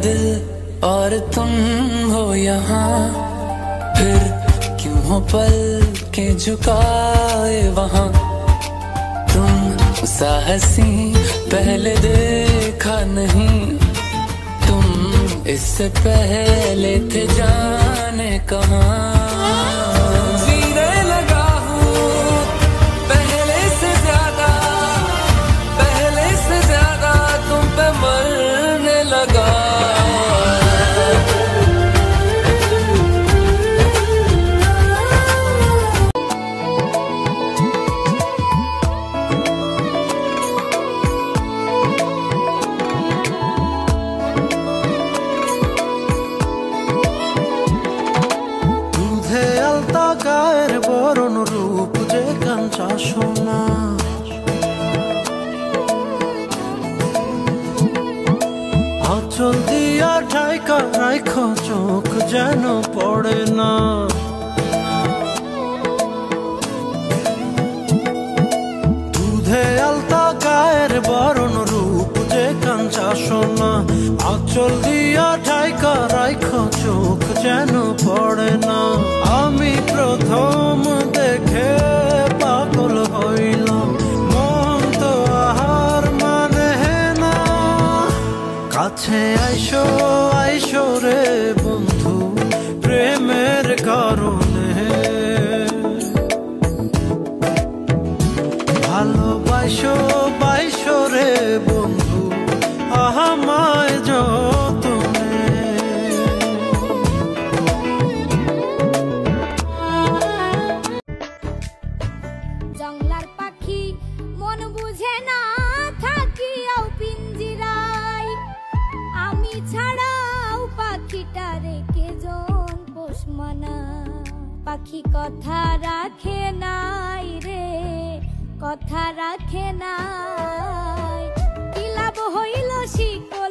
दिल और तुम हो यहाँ, फिर क्यों हो पल के झुकाए वहाँ। तुम सा हंसी पहले देखा नहीं, तुम इससे पहले थे जाने कहाँ। जीने लगा हूँ पहले से ज्यादा, पहले से ज्यादा तुम पे मरने लगा। গায়ের বরণ রূপ যে কাঞ্চা সোনা, আঁচল দিয়া ঢাকা রাখো চোখ যেন পড়ে না। দুধে আলতা গায়ের বরণ রূপ যে কাঞ্চা সোনা, আঁচল দিয়া ঢাকা রাখো চোখ যেন পড়ে না। আমি প্রথম দেখে পাগল হইলাম, মন তো আহার মানে না। কাছে আইসো আইসো রে বন্ধু প্রেমের কারণে, ভালোবাসো বাইসো রে বন্ধু আমায় যতনে। জংলার পাখি মন বুঝে না থাকিয়াও পিঞ্জিরায়, আমি ছাড়াও পাখিটা রেখে জন পোষ মানা। পাখি কথা রাখে নাই রে, কথা রাখে নাই, কি লাভ হইল শিকল